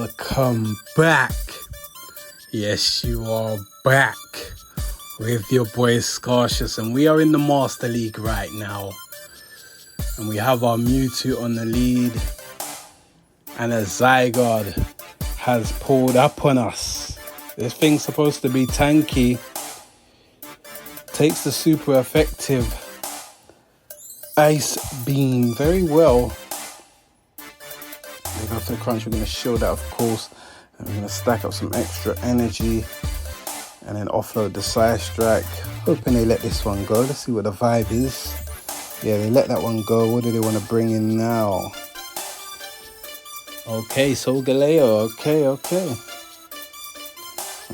Welcome back. Yes, you are back with your boy Scarcious, and we are in the Master League right now. And we have our Mewtwo on the lead, and a Zygarde has pulled up on us. This thing's supposed to be tanky. Takes the super effective Ice Beam very well. We go for the crunch. We're going to show that, of course. And we're going to stack up some extra energy and then offload the side strike. Hoping they let this one go. Let's see what the vibe is. Yeah, they let that one go. What do they want to bring in now? Okay, Solgaleo.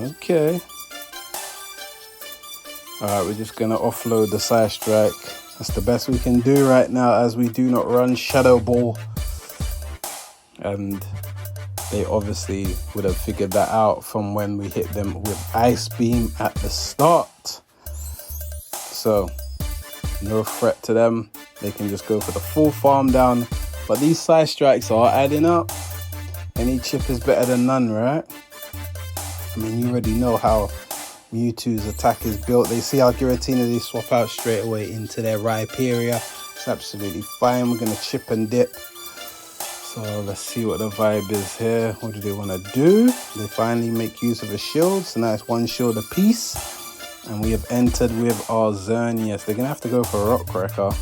Okay. Alright, we're just going to offload the side strike. That's the best we can do right now, as we do not run Shadow Ball. And they obviously would have figured that out from when we hit them with Ice Beam at the start. So, no threat to them. They can just go for the full farm down. But these side strikes are adding up. Any chip is better than none, right? I mean, you already know how Mewtwo's attack is built. They see our Giratina, they swap out straight away into their Rhyperior. It's absolutely fine. We're going to chip and dip. So let's see what the vibe is here. What do they want to do? They finally make use of a shield. So now it's one shield a piece. And we have entered with our Xerneas. They're going to have to go for Rock Cracker.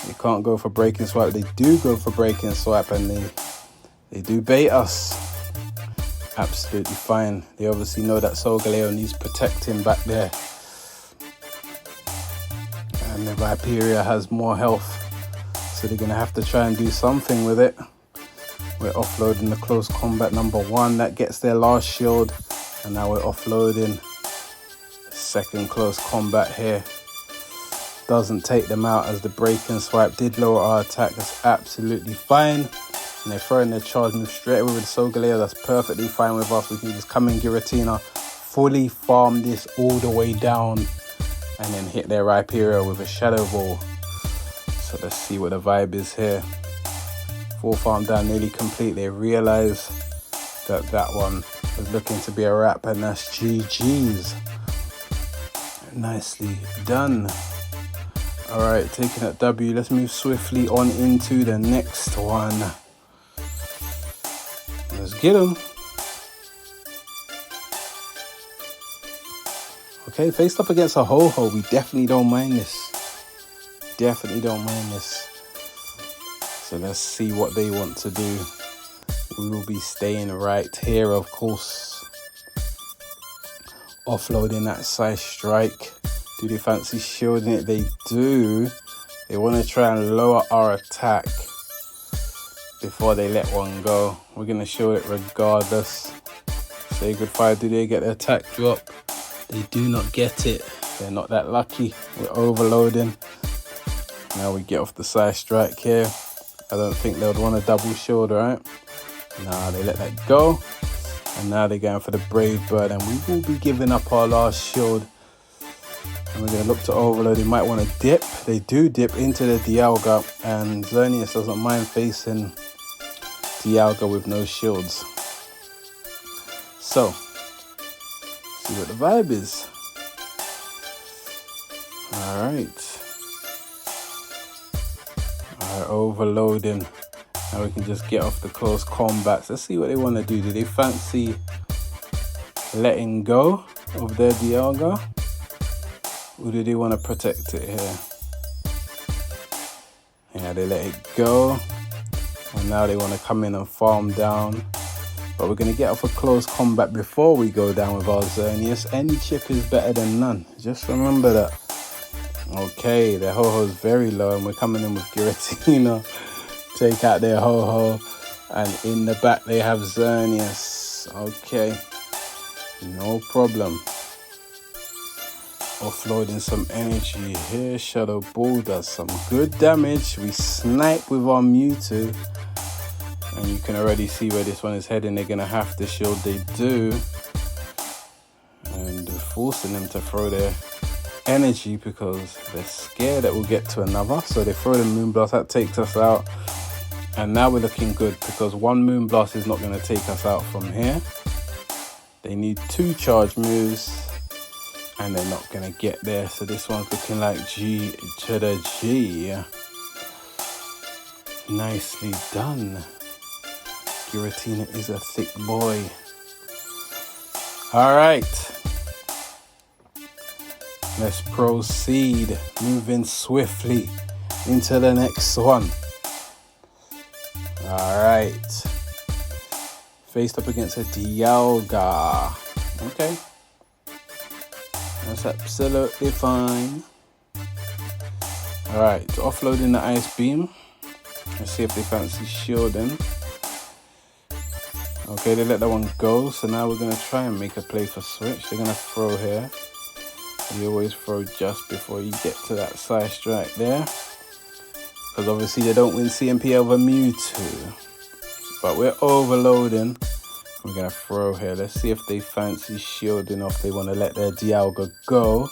They can't go for Breaking Swipe. They do go for Breaking Swipe, and they do bait us. Absolutely fine. They obviously know that Solgaleo needs protecting back there. And the Rhyperior has more health. So they're going to have to try and do something with it. We're offloading the close combat number 1. That gets their last shield. And now we're offloading the second close combat here. Doesn't take them out, as the Breaking Swipe did lower our attack. That's absolutely fine. And they're throwing their charge move straight away with Solgaleo. That's perfectly fine with us. We can just come in Giratina, fully farm this all the way down, and then hit their Rhyperior with a Shadow Ball. So let's see what the vibe is here. Full farm down, nearly complete. They realize that that one was looking to be a wrap, and that's GG's. Nicely done. Alright, taking that W. Let's move swiftly on into the next one. Let's get him. Okay, faced up against a Ho-Ho. We definitely don't mind this. So let's see what they want to do. We will be staying right here, of course. Offloading that side strike. Do they fancy shielding it? They do. They want to try and lower our attack before they let one go. We're going to shield it regardless. Say goodbye. Do they get the attack drop? They do not get it. They're not that lucky. We're overloading. Now we get off the side strike here. I don't think they would want a double shield, right? Nah, they let that go. And now they're going for the Brave Bird, and we will be giving up our last shield. And we're going to look to overload. They might want to dip. They do dip into the Dialga, and Xerneas doesn't mind facing Dialga with no shields. So, see what the vibe is. Alright, overloading. Now we can just get off the close combats. Let's see what they want to do. Do they fancy letting go of their Dialga? Or do they want to protect it here? Yeah, they let it go. And now they want to come in and farm down. But we're going to get off a close combat before we go down with our Xerneas. Any chip is better than none. Just remember that. Okay, their Ho-Ho is very low, and we're coming in with Giratina. Take out their Ho-Ho. And in the back they have Xerneas. Okay, no problem. Offloading some energy here. Shadow Ball does some good damage. We snipe with our Mewtwo. And you can already see where this one is heading. They're going to have to shield. They do. And we're forcing them to throw their energy because they're scared that we'll get to another. So they throw the Moonblast. That takes us out. And now we're looking good because one Moonblast is not going to take us out from here. They need 2 charge moves and they're not going to get there. So this one's looking like G to the G. Nicely done. Giratina is a thick boy. All right. Let's proceed. Moving swiftly into the next one. All right. Faced up against a Dialga. Okay. That's absolutely fine. All right. Offloading the Ice Beam. Let's see if they fancy shielding. Okay, they let that one go. So now we're going to try and make a play for switch. They're going to throw here. You always throw just before you get to that side strike there. Because obviously they don't win CMP over Mewtwo. But we're overloading. We're going to throw here. Let's see if they fancy shielding or if they want to let their Dialga go.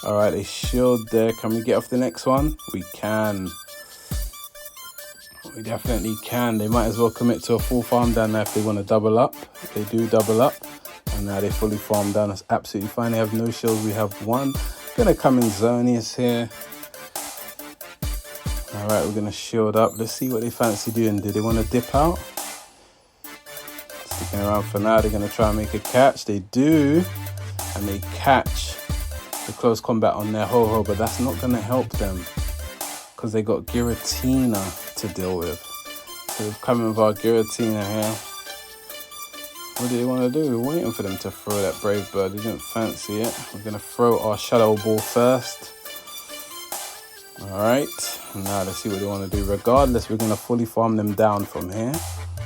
Alright, they shield there. Can we get off the next one? We can. We definitely can. They might as well commit to a full farm down there if they want to double up. If they do double up. And now they fully farm down. That's absolutely fine. They have no shields. We have one. Gonna come in Xerneas here. Alright, we're gonna shield up. Let's see what they fancy doing. Do they want to dip out? Sticking around for now. They're gonna try and make a catch. They do. And they catch the close combat on their Ho-Ho, but that's not gonna help them. Because they got Giratina to deal with. So we've come in with our Giratina here. What do they want to do? We're waiting for them to throw that Brave Bird. They didn't fancy it. We're going to throw our Shadow Ball first. Alright. Now let's see what they want to do. Regardless, we're going to fully farm them down from here.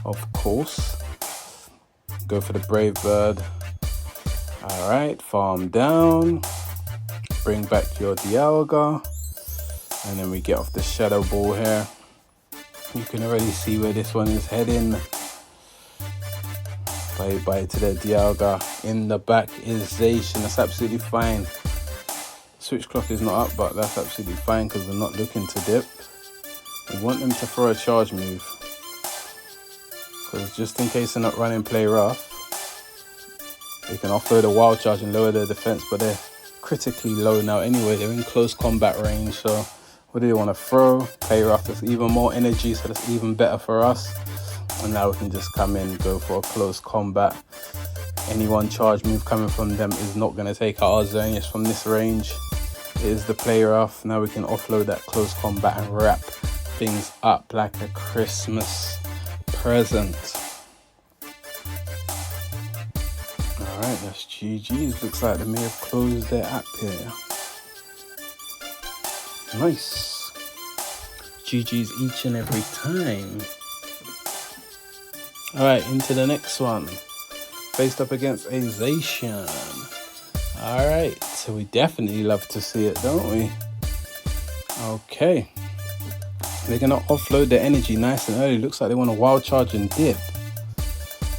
Of course. Go for the Brave Bird. Alright. Farm down. Bring back your Dialga. And then we get off the Shadow Ball here. You can already see where this one is heading. Bye to the Dialga. In the back is Zacian. That's absolutely fine. Switch clock is not up, but that's absolutely fine because we're not looking to dip. We want them to throw a charge move. Because just in case they're not running play rough, they can offload a wild charge and lower their defense, but they're critically low now anyway. They're in close combat range, so what do they want to throw? Play rough. That's even more energy, so that's even better for us. And now we can just come in, go for a close combat. Any one charge move coming from them is not going to take out our Xerneas from this range. It is the play rough. Now we can offload that close combat and wrap things up like a Christmas present. Alright, that's GG's. Looks like they may have closed their app here. Nice. GG's each and every time. Alright, into the next one. Faced up against a Zacian. Alright, so we definitely love to see it, don't we? Okay. They're going to offload their energy nice and early. Looks like they want a wild charge and dip.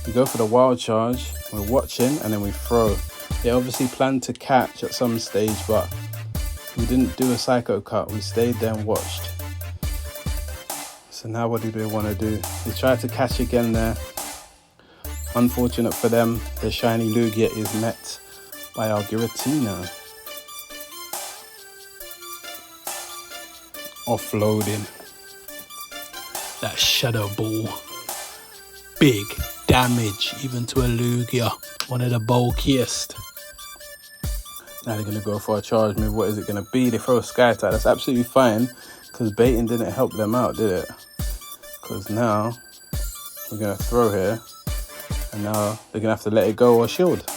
We go for the wild charge. We're watching and then we throw. They obviously planned to catch at some stage, but we didn't do a Psycho cut. We stayed there and watched. So now what do they want to do? They tried to catch again there. Unfortunate for them, their shiny Lugia is met by our Giratina. Offloading that Shadow Ball. Big damage even to a Lugia, one of the bulkiest. Now they're going to go for a charge move. What is it going to be? They throw a Sky Attack. That's absolutely fine because baiting didn't help them out, did it? Because now we're going to throw here and now they're going to have to let it go or shield.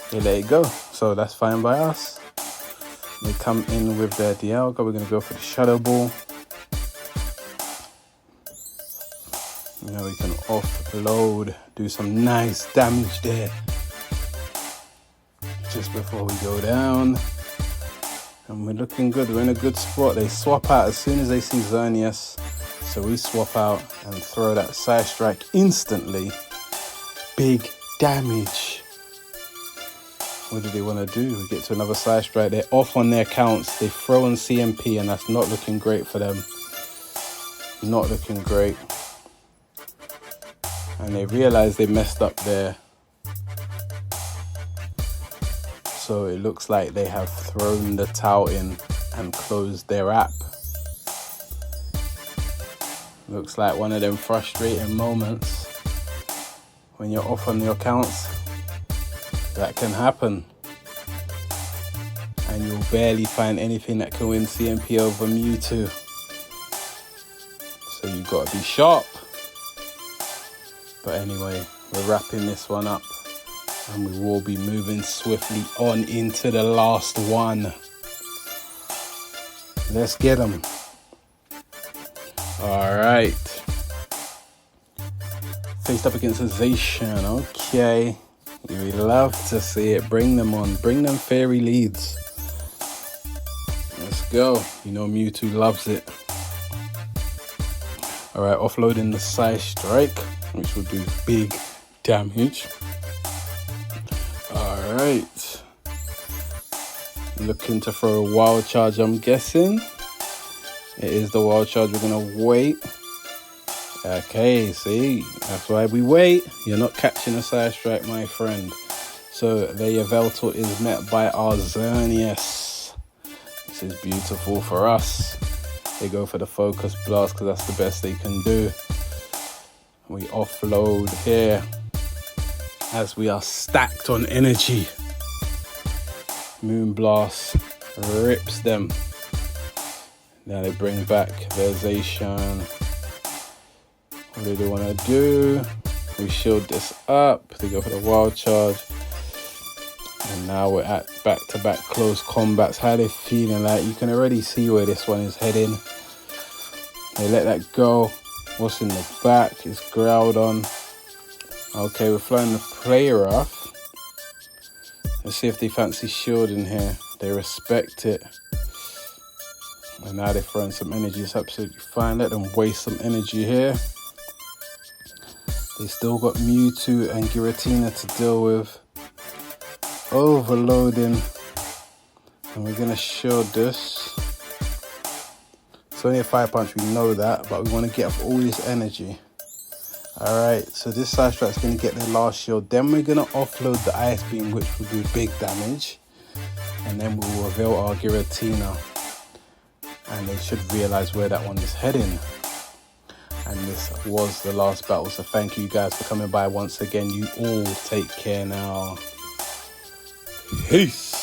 They let it go, so that's fine by us. They come in with their Dialga. We're going to go for the Shadow Ball. Now we can offload, do some nice damage there. Just before we go down. And we're looking good, we're in a good spot. They swap out as soon as they see Xerneas. So we swap out and throw that side strike instantly. Big damage. What do they want to do? We get to another side strike. They're off on their counts. They throw on CMP and that's not looking great for them. Not looking great. And they realize they messed up there. So it looks like they have thrown the towel in and closed their app. Looks like one of them frustrating moments when you're off on your accounts. That can happen. And you'll barely find anything that can win CMP over Mewtwo. So you've got to be sharp. But anyway, we're wrapping this one up. And we will be moving swiftly on into the last one. Let's get them. Alright. Faced up against a Zacian. Okay. We love to see it. Bring them on. Bring them fairy leads. Let's go. You know Mewtwo loves it. Alright, offloading the Psy Strike, which will do big damage. Alright. Looking to throw a wild charge, I'm guessing. It is the wild charge. We're going to wait. Okay, see, that's why we wait. You're not catching a Psy Strike, my friend. So the Yveltal is met by our Xerneas. This is beautiful for us. They go for the Focus Blast because that's the best they can do. We offload here as we are stacked on energy. Moonblast rips them. Now they bring back their Zacian. What do they want to do? We shield this up. They go for the wild charge. And now we're at back-to-back close combats. How they feeling? Like, you can already see where this one is heading. They let that go. What's in the back? It's Groudon. Okay, we're flying the player off. Let's see if they fancy shielding here. They respect it. And now they're throwing some energy. It's absolutely fine. Let them waste some energy here. They still got Mewtwo and Giratina to deal with. Overloading. And we're going to shield this. It's only a 5-punch, we know that. But we want to get off all this energy. Alright, so this Psy Strike's going to get their last shield. Then we're going to offload the Ice Beam, which will do big damage. And then we will reveal our Giratina. And they should realize where that one is heading. And this was the last battle. So thank you guys for coming by once again. You all take care now. Peace.